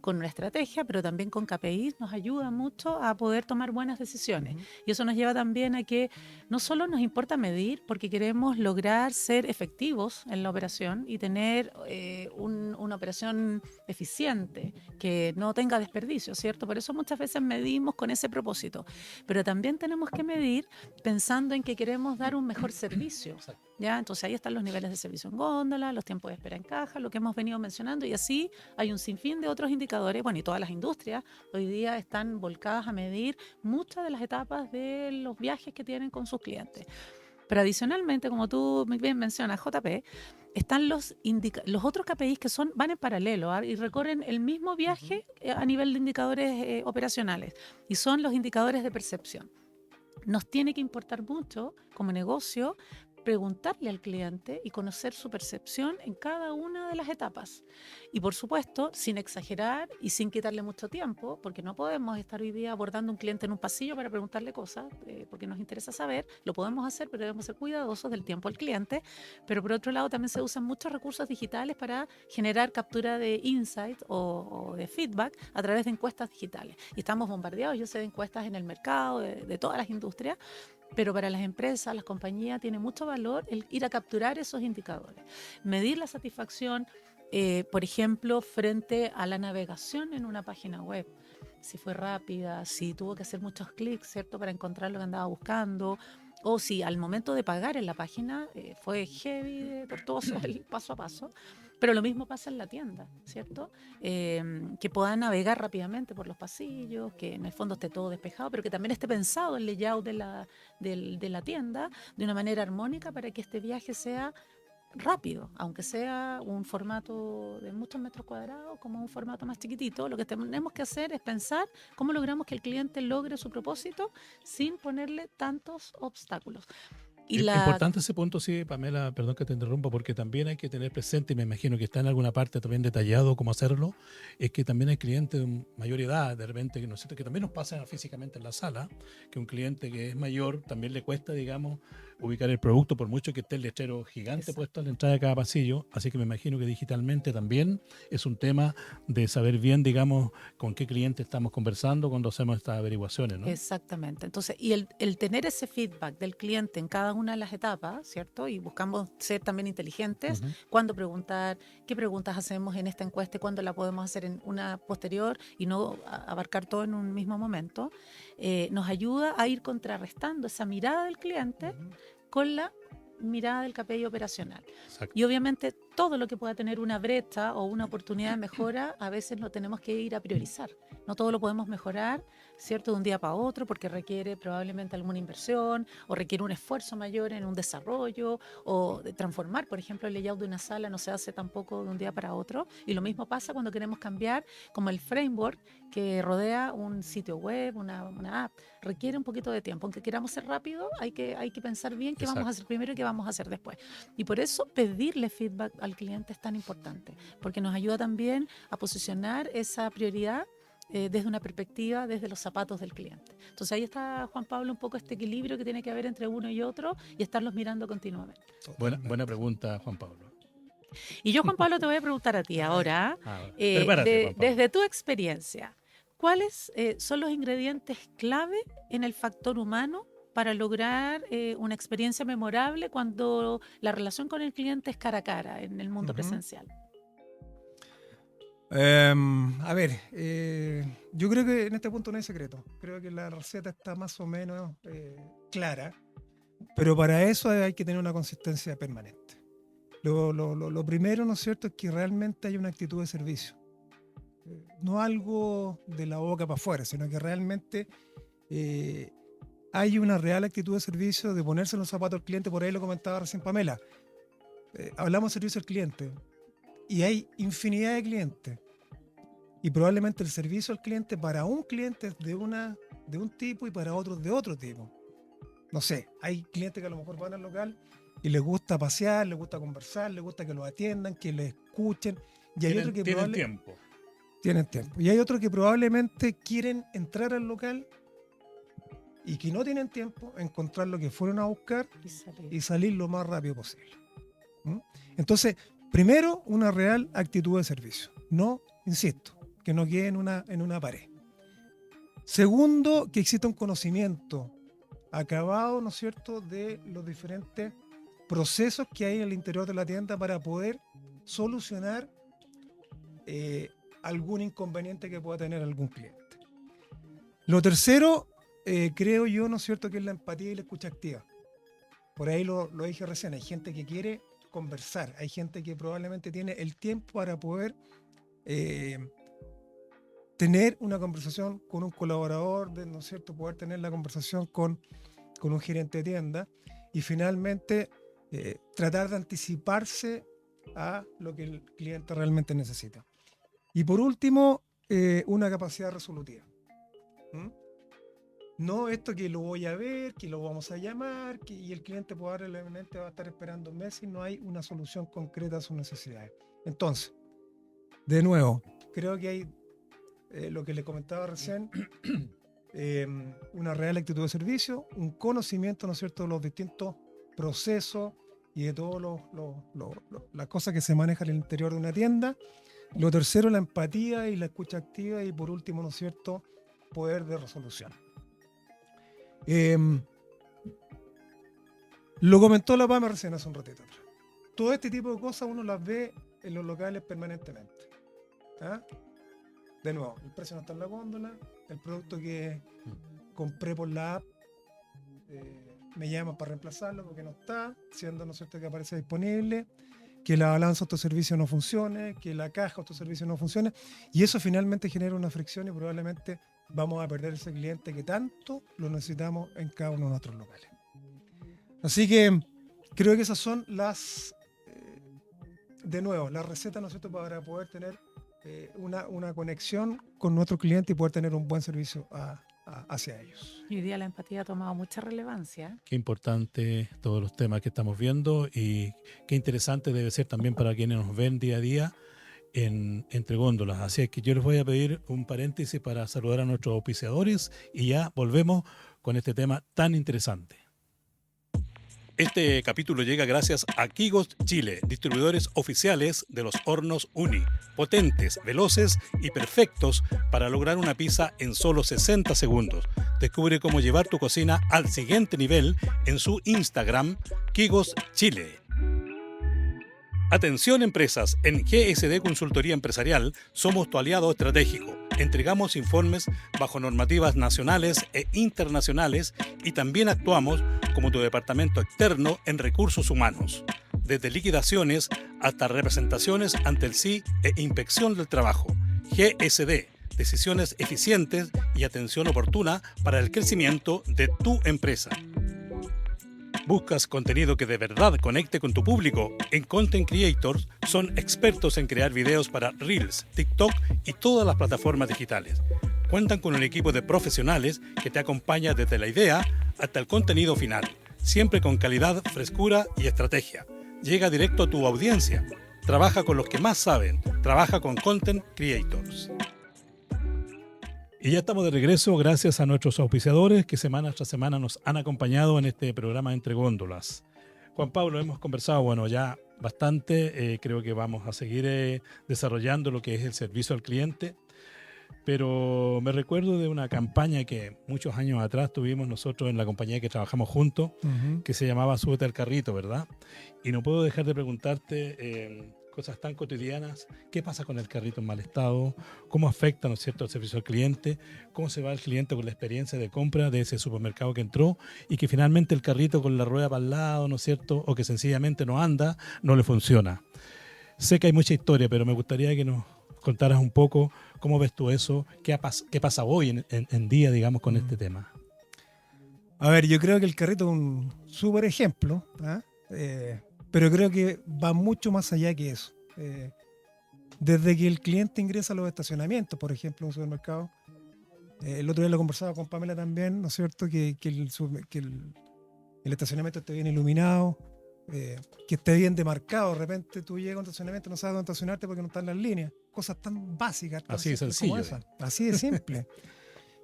B: con una estrategia, pero también con KPIs, nos ayuda mucho a poder tomar buenas decisiones. Y eso nos lleva también a que no solo nos importa medir, porque queremos lograr ser efectivos en la operación y tener una operación eficiente, que no tenga desperdicio, ¿cierto? Por eso muchas veces medimos con ese propósito. Pero también tenemos que medir pensando en que queremos dar un mejor servicio, ¿ya? Entonces ahí están los niveles de servicio en góndola, los tiempos de espera en caja, lo que hemos venido mencionando, y así hay un sinfín de otros indicadores. Bueno, y todas las industrias hoy día están volcadas a medir muchas de las etapas de los viajes que tienen con sus clientes. Pero adicionalmente, como tú muy bien mencionas, JP, están los otros KPIs que van en paralelo y recorren el mismo viaje a nivel de indicadores operacionales, y son los indicadores de percepción. Nos tiene que importar mucho como negocio preguntarle al cliente y conocer su percepción en cada una de las etapas. Y por supuesto, sin exagerar y sin quitarle mucho tiempo, porque no podemos estar hoy día abordando un cliente en un pasillo para preguntarle cosas, porque nos interesa saber, lo podemos hacer, pero debemos ser cuidadosos del tiempo del cliente. Pero por otro lado, también se usan muchos recursos digitales para generar captura de insight o de feedback a través de encuestas digitales. Y estamos bombardeados, yo sé, de encuestas en el mercado, de todas las industrias, pero para las empresas, las compañías, tiene mucho valor el ir a capturar esos indicadores. Medir la satisfacción, por ejemplo, frente a la navegación en una página web. Si fue rápida, si tuvo que hacer muchos clics, ¿cierto?, para encontrar lo que andaba buscando, o si al momento de pagar en la página fue heavy, tortuoso el paso a paso. Pero lo mismo pasa en la tienda, ¿cierto? Que pueda navegar rápidamente por los pasillos, que en el fondo esté todo despejado, pero que también esté pensado el layout de la tienda de una manera armónica para que este viaje sea rápido, aunque sea un formato de muchos metros cuadrados, como un formato más chiquitito. Lo que tenemos que hacer es pensar cómo logramos que el cliente logre su propósito sin ponerle tantos obstáculos.
A: Importante ese punto, sí, Pamela, perdón que te interrumpa, porque también hay que tener presente, y me imagino que está en alguna parte también detallado cómo hacerlo, es que también hay clientes de mayor edad, de repente, ¿no es cierto?, que también nos pasa físicamente en la sala, que un cliente que es mayor también le cuesta, digamos, ubicar el producto, por mucho que esté el letrero gigante
B: Exacto.
A: puesto a la entrada de cada pasillo, así que me imagino que digitalmente también es un tema de saber bien, digamos, con qué cliente estamos conversando cuando hacemos estas averiguaciones, ¿no?
B: Exactamente. Entonces, y el tener ese feedback del cliente en cada una de las etapas, ¿cierto? Y buscamos ser también inteligentes, cuándo preguntar, qué preguntas hacemos en esta encuesta y cuándo la podemos hacer en una posterior y no abarcar todo en un mismo momento, nos ayuda a ir contrarrestando esa mirada del cliente con la mirada del KPI operacional.
A: Exacto.
B: Y obviamente todo lo que pueda tener una brecha o una oportunidad de mejora, a veces lo tenemos que ir a priorizar. No todo lo podemos mejorar, ¿cierto?, de un día para otro, porque requiere probablemente alguna inversión o requiere un esfuerzo mayor en un desarrollo, o de transformar, por ejemplo, el layout de una sala no se hace tampoco de un día para otro. Y lo mismo pasa cuando queremos cambiar como el framework que rodea un sitio web, una app. Requiere un poquito de tiempo. Aunque queramos ser rápido, hay que pensar bien qué vamos a hacer primero y qué vamos a hacer después. Y por eso pedirle feedback al cliente es tan importante, porque nos ayuda también a posicionar esa prioridad desde una perspectiva, desde los zapatos del cliente. Entonces ahí está, Juan Pablo, un poco este equilibrio que tiene que haber entre uno y otro y estarlos mirando continuamente.
A: Buena pregunta, Juan Pablo.
B: Y yo, Juan Pablo, te voy a preguntar a ti ahora,
A: Prepárate, Juan Pablo.
B: desde tu experiencia, ¿cuáles son los ingredientes clave en el factor humano para lograr una experiencia memorable cuando la relación con el cliente es cara a cara en el mundo presencial?
C: A ver, yo creo que en este punto no hay secreto. Creo que la receta está más o menos clara, pero para eso hay que tener una consistencia permanente. Lo primero, ¿no es cierto?, es que realmente hay una actitud de servicio. No algo de la boca para afuera, sino que realmente hay una real actitud de servicio, de ponerse en los zapatos del cliente. Por ahí lo comentaba recién Pamela. Hablamos de servicio al cliente y hay infinidad de clientes. Y probablemente el servicio al cliente para un cliente es de un tipo y para otros de otro tipo. No sé, hay clientes que a lo mejor van al local y les gusta pasear, les gusta conversar, les gusta que los atiendan, que les escuchen. Y hay otros que
A: tienen tiempo.
C: Tienen tiempo. Y hay otros que probablemente quieren entrar al local y que no tienen tiempo, encontrar lo que fueron a buscar y salir lo más rápido posible. Entonces, primero, una real actitud de servicio. No, insisto, que no quede en una pared. Segundo, que exista un conocimiento acabado, ¿no es cierto?, de los diferentes procesos que hay en el interior de la tienda para poder solucionar algún inconveniente que pueda tener algún cliente. Lo tercero, creo yo, ¿no es cierto?, que es la empatía y la escucha activa. Por ahí lo dije recién, hay gente que quiere conversar, hay gente que probablemente tiene el tiempo para poder tener una conversación con un colaborador, ¿no es cierto?, poder tener la conversación con un gerente de tienda y finalmente tratar de anticiparse a lo que el cliente realmente necesita. Y por último, una capacidad resolutiva. No esto que lo voy a ver, que lo vamos a llamar, y el cliente probablemente va a estar esperando un mes y no hay una solución concreta a sus necesidades. Entonces, de nuevo, creo que hay lo que le comentaba recién, una real actitud de servicio, un conocimiento, ¿no es cierto?, de los distintos procesos y de todas las cosas que se manejan en el interior de una tienda. Lo tercero, la empatía y la escucha activa. Y por último, ¿no es cierto?, poder de resolución. Lo comentó la Pame recién hace un ratito atrás. Todo este tipo de cosas uno las ve en los locales permanentemente. De nuevo, el precio no está en la góndola, el producto que compré por la app me llaman para reemplazarlo porque no está, siendo, ¿no es cierto?, que aparece disponible, que la balanza autoservicio no funcione, que la caja autoservicio no funcione, y eso finalmente genera una fricción y probablemente vamos a perder ese cliente que tanto lo necesitamos en cada uno de nuestros locales. Así que creo que esas son las, de nuevo, las recetas, ¿no es cierto?, para poder tener una conexión con nuestro cliente y poder tener un buen servicio hacia ellos.
B: Hoy día la empatía ha tomado mucha relevancia.
A: Qué importante todos los temas que estamos viendo y qué interesante debe ser también para quienes nos ven día a día entre góndolas. Así es que yo les voy a pedir un paréntesis para saludar a nuestros auspiciadores y ya volvemos con este tema tan interesante. Este capítulo llega gracias a Quigos Chile, distribuidores oficiales de los hornos Uni, potentes, veloces y perfectos para lograr una pizza en solo 60 segundos. Descubre cómo llevar tu cocina al siguiente nivel en su Instagram, Quigos Chile. Atención empresas, en GSD Consultoría Empresarial somos tu aliado estratégico. Entregamos informes bajo normativas nacionales e internacionales y también actuamos como tu departamento externo en recursos humanos. Desde liquidaciones hasta representaciones ante el SI e inspección del trabajo. GSD, decisiones eficientes y atención oportuna para el crecimiento de tu empresa. ¿Buscas contenido que de verdad conecte con tu público? En Content Creators son expertos en crear videos para Reels, TikTok y todas las plataformas digitales. Cuentan con un equipo de profesionales que te acompaña desde la idea hasta el contenido final, siempre con calidad, frescura y estrategia. Llega directo a tu audiencia. Trabaja con los que más saben. Trabaja con Content Creators. Y ya estamos de regreso gracias a nuestros auspiciadores que semana tras semana nos han acompañado en este programa Entre Góndolas. Juan Pablo, hemos conversado, ya bastante. Creo que vamos a seguir desarrollando lo que es el servicio al cliente. Pero me recuerdo de una campaña que muchos años atrás tuvimos nosotros en la compañía que trabajamos juntos, que se llamaba Súbete al carrito, ¿verdad? Y no puedo dejar de preguntarte cosas tan cotidianas. ¿Qué pasa con el carrito en mal estado? ¿Cómo afecta, ¿no es cierto?, el servicio al cliente? ¿Cómo se va el cliente con la experiencia de compra de ese supermercado que entró y que finalmente el carrito con la rueda para el lado, ¿no es cierto?, o que sencillamente no anda, no le funciona? Sé que hay mucha historia, pero me gustaría que nos contaras un poco cómo ves tú eso, qué pasa hoy en día, digamos, con este tema.
C: A ver, yo creo que el carrito es un súper ejemplo, ¿ah? Pero creo que va mucho más allá que eso. Desde que el cliente ingresa a los estacionamientos, por ejemplo, en un supermercado, el otro día lo conversaba con Pamela también, ¿no es cierto?, que el estacionamiento esté bien iluminado, que esté bien demarcado. De repente tú llegas a un estacionamiento y no sabes dónde estacionarte porque no están las líneas. Cosas tan básicas, tan
A: Así de
C: simples
A: sencillo.
C: como esa. Así de simple.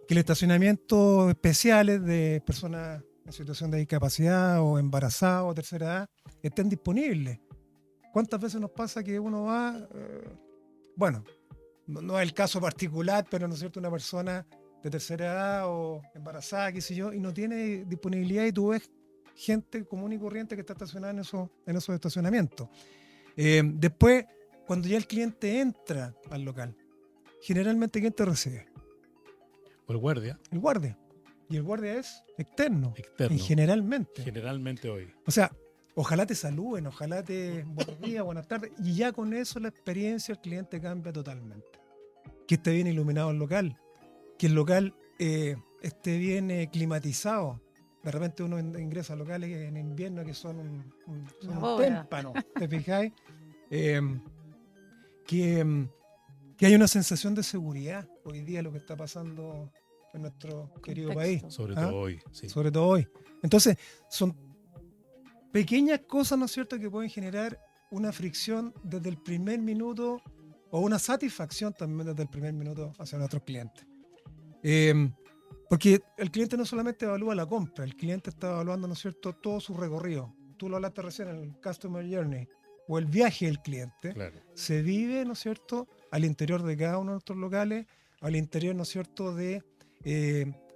C: Que el estacionamiento especiales de personas en situación de discapacidad o embarazadas o tercera edad estén disponibles. ¿Cuántas veces nos pasa que uno va, bueno, no es el caso particular, pero no es cierto, una persona de tercera edad o embarazada, qué sé yo, y no tiene disponibilidad y tú ves gente común y corriente que está estacionada en esos estacionamientos? Después, cuando ya el cliente entra al local, generalmente ¿quién te recibe?
A: ¿O el guardia?
C: El guardia. Y el guardia es externo.
A: Externo.
C: Generalmente.
A: Generalmente hoy.
C: O sea, ojalá te saluden, ojalá te buenos días, buenas tardes. Y ya con eso la experiencia del cliente cambia totalmente. Que esté bien iluminado el local. Que el local esté bien climatizado. De repente uno ingresa a locales en invierno que son un témpano. ¿Te fijáis? Que hay una sensación de seguridad hoy día, lo que está pasando en nuestro querido país.
A: Sobre todo hoy, sí.
C: Sobre todo hoy. Entonces, son pequeñas cosas, ¿no es cierto?, que pueden generar una fricción desde el primer minuto o una satisfacción también desde el primer minuto hacia nuestros clientes. Porque el cliente no solamente evalúa la compra, el cliente está evaluando, ¿no es cierto?, todo su recorrido. Tú lo hablaste recién, el Customer Journey o el viaje del cliente.
A: Claro.
C: Se vive, ¿no es cierto?, al interior de cada uno de nuestros locales, al interior, ¿no es cierto?, de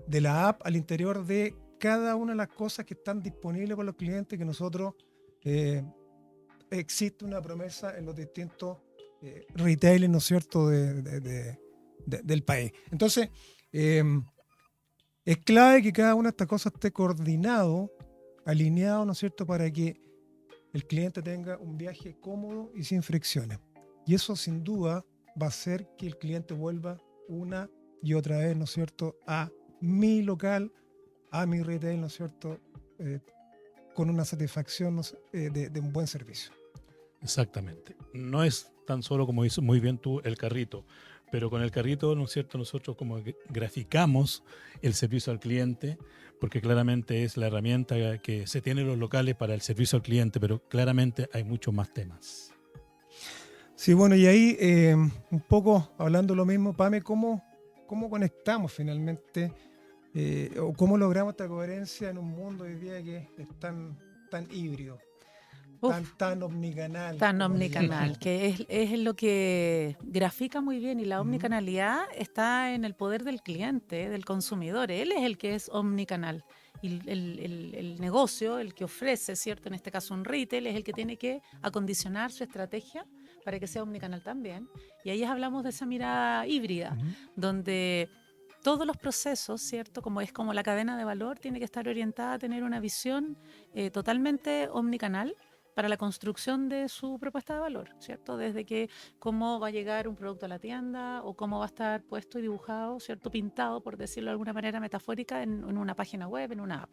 C: la app, al interior de cada una de las cosas que están disponibles para los clientes, que nosotros existe una promesa en los distintos retailers, ¿no es cierto?, del país. Entonces, es clave que cada una de estas cosas esté coordinado, alineado, ¿no es cierto?, para que el cliente tenga un viaje cómodo y sin fricciones. Y eso sin duda va a hacer que el cliente vuelva una y otra vez, ¿no es cierto?, a mi local, a mi retail, ¿no es cierto?, con una satisfacción, ¿no?, de un buen servicio.
A: Exactamente. No es tan solo, como dices muy bien tú, el carrito, pero con el carrito, ¿no es cierto?, nosotros como graficamos el servicio al cliente, porque claramente es la herramienta que se tiene en los locales para el servicio al cliente, pero claramente hay muchos más temas.
C: Sí, bueno, y ahí un poco hablando lo mismo, Pame, ¿cómo conectamos finalmente o cómo logramos esta coherencia en un mundo hoy día que es tan híbrido, tan omnicanal?
B: Tan omnicanal, que es lo que grafica muy bien, y la omnicanalidad está en el poder del cliente, del consumidor. Él es el que es omnicanal. Y el negocio, el que ofrece, ¿cierto?, en este caso un retail, es el que tiene que acondicionar su estrategia para que sea omnicanal también. Y ahí hablamos de esa mirada híbrida, donde todos los procesos, ¿cierto?, como la cadena de valor, tiene que estar orientada a tener una visión totalmente omnicanal para la construcción de su propuesta de valor, ¿cierto? Desde que cómo va a llegar un producto a la tienda o cómo va a estar puesto y dibujado, ¿cierto?, pintado, por decirlo de alguna manera metafórica, en una página web, en una app.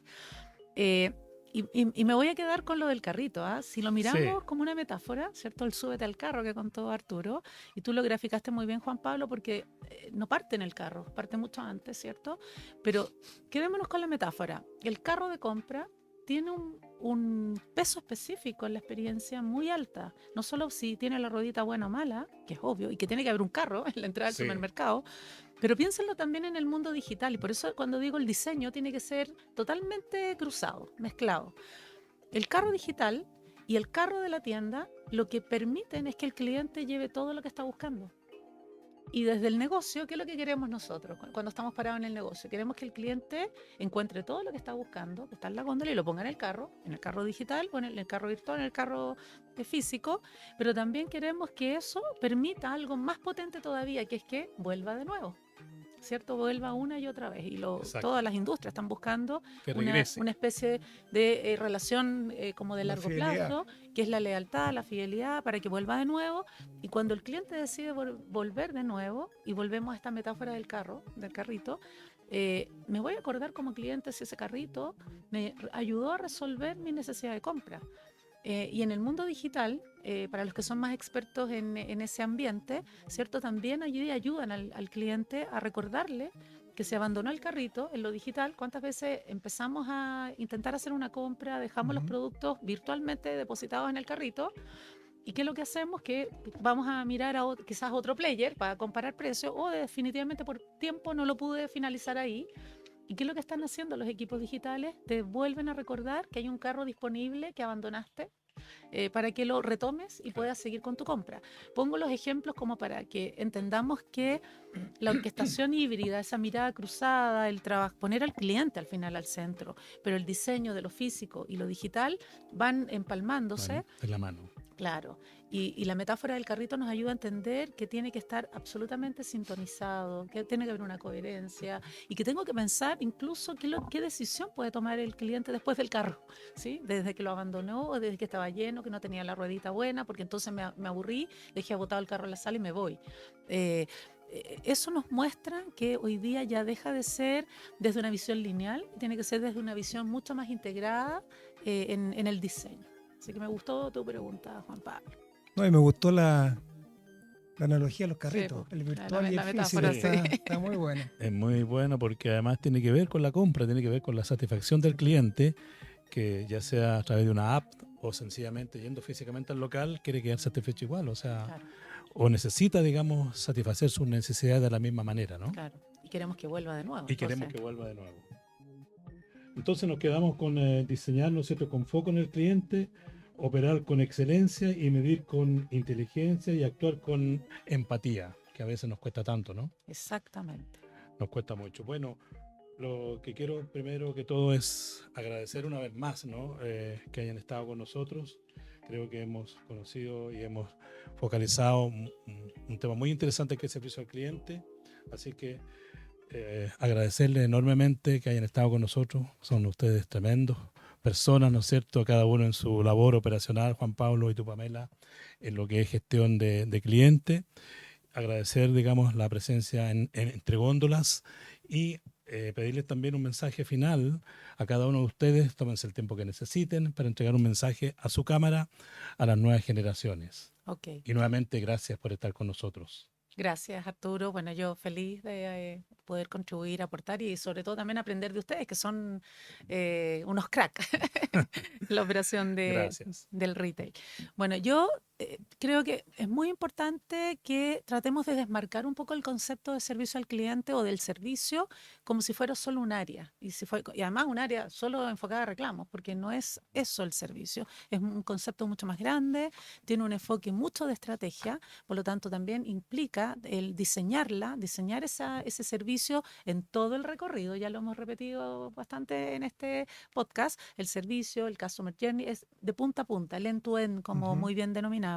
B: Y me voy a quedar con lo del carrito, ¿ah? Si lo miramos como una metáfora, ¿cierto?, el súbete al carro que contó Arturo, y tú lo graficaste muy bien, Juan Pablo, porque no parte en el carro, parte mucho antes, ¿cierto? Pero quedémonos con la metáfora. El carro de compra tiene un peso específico en la experiencia muy alta. No solo si tiene la ruedita buena o mala, que es obvio, y que tiene que haber un carro en la entrada del supermercado, pero piénsenlo también en el mundo digital. Y por eso cuando digo el diseño tiene que ser totalmente cruzado, mezclado. El carro digital y el carro de la tienda lo que permiten es que el cliente lleve todo lo que está buscando. Y desde el negocio, ¿qué es lo que queremos nosotros cuando estamos parados en el negocio? Queremos que el cliente encuentre todo lo que está buscando, que está en la góndola, y lo ponga en el carro digital, o en el carro virtual, en el carro físico, pero también queremos que eso permita algo más potente todavía, que es que vuelva de nuevo. ¿Cierto? Vuelva una y otra vez. Y
A: Exacto.
B: todas las industrias están buscando
A: Que
B: una
A: regrese.
B: especie de relación como de
C: La
B: largo
C: fidelidad.
B: plazo, que es la lealtad, la fidelidad, para que vuelva de nuevo. Y cuando el cliente decide volver de nuevo, y volvemos a esta metáfora del carro, del carrito, me voy a acordar como cliente si ese carrito me ayudó a resolver mi necesidad de compra. Y en el mundo digital, para los que son más expertos en ese ambiente, ¿cierto? También ayudan al cliente a recordarle que se abandonó el carrito en lo digital. ¿Cuántas veces empezamos a intentar hacer una compra, dejamos los productos virtualmente depositados en el carrito? ¿Y qué es lo que hacemos? Que vamos a mirar a quizás otro player para comparar precios, o definitivamente por tiempo no lo pude finalizar ahí. ¿Y qué es lo que están haciendo los equipos digitales? Te vuelven a recordar que hay un carro disponible que abandonaste, para que lo retomes y puedas seguir con tu compra. Pongo los ejemplos como para que entendamos que la orquestación híbrida, esa mirada cruzada, el trabajo, poner al cliente al final al centro, pero el diseño de lo físico y lo digital van empalmándose.
A: Bueno, en la mano.
B: Claro, y la metáfora del carrito nos ayuda a entender que tiene que estar absolutamente sintonizado, que tiene que haber una coherencia, y que tengo que pensar incluso qué decisión puede tomar el cliente después del carro, ¿sí? Desde que lo abandonó, o desde que estaba lleno, que no tenía la ruedita buena, porque entonces me aburrí, dejé botado el carro en la sala y me voy. Eso nos muestra que hoy día ya deja de ser desde una visión lineal, tiene que ser desde una visión mucho más integrada en el diseño. Así que me gustó tu pregunta, Juan Pablo.
C: No, y me gustó la analogía de los carritos,
B: Sí,
C: el
B: la
C: virtual y el físico.
B: metáfora,
C: Está muy bueno.
A: Es muy bueno porque además tiene que ver con la compra, tiene que ver con la satisfacción del cliente, que ya sea a través de una app o sencillamente yendo físicamente al local, quiere quedar satisfecho igual, o sea,
B: Claro,
A: o necesita, digamos, satisfacer sus necesidades de la misma manera, ¿no?
B: claro. Y queremos que vuelva de nuevo.
A: Y queremos
B: entonces,
A: que vuelva de nuevo. Entonces nos quedamos con diseñar, ¿no es cierto?, con foco en el cliente, operar con excelencia y medir con inteligencia y actuar con empatía, que a veces nos cuesta tanto, ¿no?
B: Exactamente.
A: Nos cuesta mucho. Bueno, lo que quiero primero que todo es agradecer una vez más, ¿no? Que hayan estado con nosotros. Creo que hemos conocido y hemos focalizado un tema muy interesante que es el servicio al cliente. Así que agradecerles enormemente que hayan estado con nosotros. Son ustedes tremendos personas, ¿no es cierto? Cada uno en su labor operacional, Juan Pablo y tú, Pamela, en lo que es gestión de cliente. Agradecer, digamos, la presencia entre góndolas y pedirles también un mensaje final a cada uno de ustedes. Tómense el tiempo que necesiten para entregar un mensaje a su cámara a las nuevas generaciones.
B: Ok.
A: Y nuevamente, gracias por estar con nosotros.
B: Gracias, Arturo. Bueno, yo feliz de poder contribuir, aportar y sobre todo también aprender de ustedes, que son unos cracks en la operación
A: Gracias.
B: del retail. Bueno, yo creo que es muy importante que tratemos de desmarcar un poco el concepto de servicio al cliente o del servicio como si fuera solo un área. Y además un área solo enfocada a reclamos, porque no es eso el servicio. Es un concepto mucho más grande, tiene un enfoque mucho de estrategia, por lo tanto también implica el diseñar ese servicio en todo el recorrido. Ya lo hemos repetido bastante en este podcast. El servicio, el customer journey es de punta a punta, el end-to-end, como muy bien denominamos.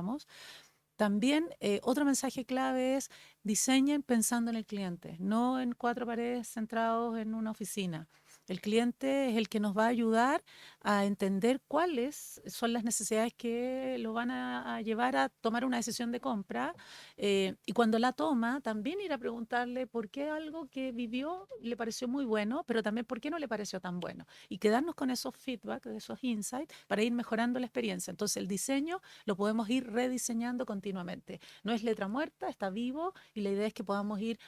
B: También otro mensaje clave es diseñen pensando en el cliente, no en cuatro paredes centrados en una oficina. El cliente es el que nos va a ayudar a entender cuáles son las necesidades que lo van a llevar a tomar una decisión de compra, y cuando la toma también ir a preguntarle por qué algo que vivió le pareció muy bueno, pero también por qué no le pareció tan bueno, y quedarnos con esos feedback, esos insights para ir mejorando la experiencia. Entonces el diseño lo podemos ir rediseñando continuamente. No es letra muerta, está vivo, y la idea es que podamos ir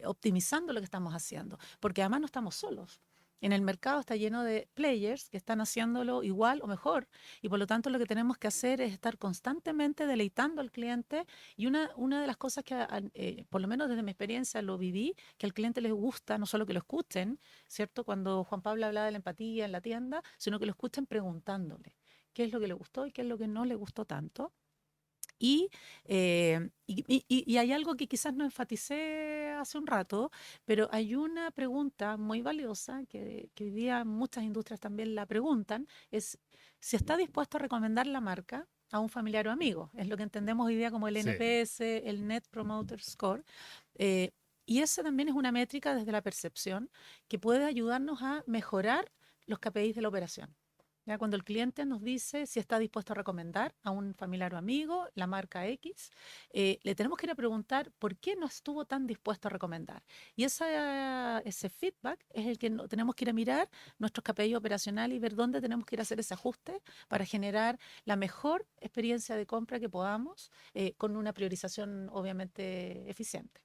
B: optimizando lo que estamos haciendo, porque además no estamos solos. En el mercado está lleno de players que están haciéndolo igual o mejor, y por lo tanto lo que tenemos que hacer es estar constantemente deleitando al cliente. Y una de las cosas que, por lo menos desde mi experiencia lo viví, que al cliente les gusta no solo que lo escuchen, ¿cierto? Cuando Juan Pablo hablaba de la empatía en la tienda, sino que lo escuchen preguntándole. qué es lo que le gustó y qué es lo que no le gustó tanto. Y hay algo que quizás no enfaticé hace un rato, pero hay una pregunta muy valiosa que hoy día muchas industrias también la preguntan, es si está dispuesto a recomendar la marca a un familiar o amigo. Es lo que entendemos hoy día como el
A: Sí.
B: NPS, el Net Promoter Score. Eh, y esa también es una métrica desde la percepción que puede ayudarnos a mejorar los KPIs de la operación. ¿Ya? Cuando el cliente nos dice si está dispuesto a recomendar a un familiar o amigo la marca X, le tenemos que ir a preguntar por qué no estuvo tan dispuesto a recomendar. Y ese feedback es el que tenemos que ir a mirar nuestros KPI operacionales y ver dónde tenemos que ir a hacer ese ajuste para generar la mejor experiencia de compra que podamos, con una priorización obviamente eficiente.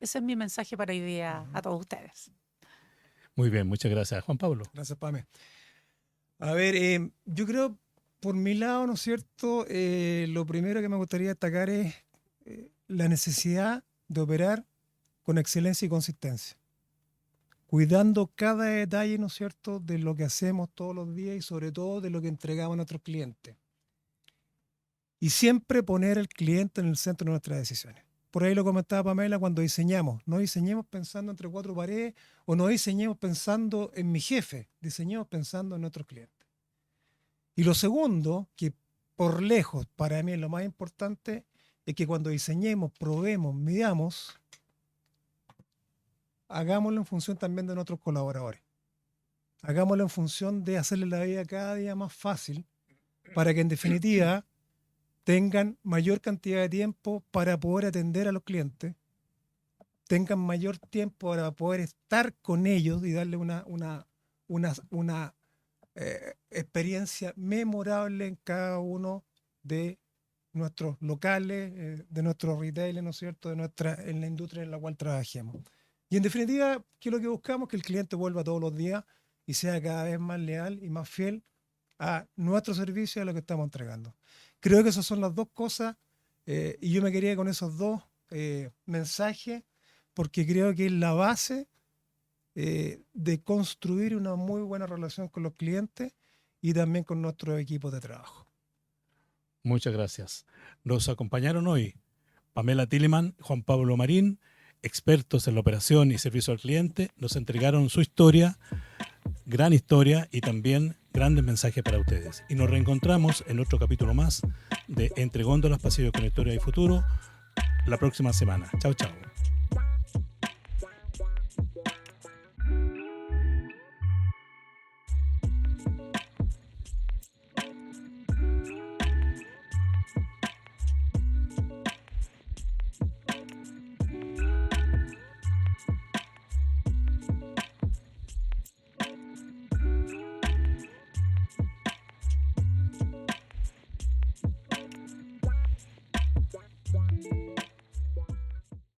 B: Ese es mi mensaje para hoy día a todos ustedes.
A: Muy bien, muchas gracias. Juan Pablo.
C: Gracias, Pame. A ver, yo creo, por mi lado, ¿no es cierto? Lo primero que me gustaría destacar es la necesidad de operar con excelencia y consistencia, cuidando cada detalle, ¿no es cierto?, de lo que hacemos todos los días y sobre todo de lo que entregamos a nuestros clientes. Y siempre poner al cliente en el centro de nuestras decisiones. Por ahí lo comentaba Pamela, cuando diseñamos, no diseñemos pensando entre cuatro paredes o no diseñemos pensando en mi jefe, diseñemos pensando en nuestros clientes. Y lo segundo, que por lejos para mí es lo más importante, es que cuando diseñemos, probemos, midamos, hagámoslo en función también de nuestros colaboradores. Hagámoslo en función de hacerle la vida cada día más fácil para que en definitiva tengan mayor cantidad de tiempo para poder atender a los clientes, tengan mayor tiempo para poder estar con ellos y darle una experiencia memorable en cada uno de nuestros locales, de nuestros retailers, ¿no es cierto?, en la industria en la cual trabajemos. Y en definitiva, ¿qué es lo que buscamos? Que el cliente vuelva todos los días y sea cada vez más leal y más fiel a nuestro servicio y a lo que estamos entregando. Creo que esas son las dos cosas, y yo me quería con esos dos mensajes, porque creo que es la base de construir una muy buena relación con los clientes y también con nuestros equipos de trabajo.
A: Muchas gracias. Nos acompañaron hoy Pamela Tillemann, Juan Pablo Marín, expertos en la operación y servicio al cliente. Nos entregaron su historia, gran historia y también grandes mensajes para ustedes. Y nos reencontramos en otro capítulo más de Entre Góndolas, Pasillos, Conectores y Futuro la próxima semana. Chao, chao.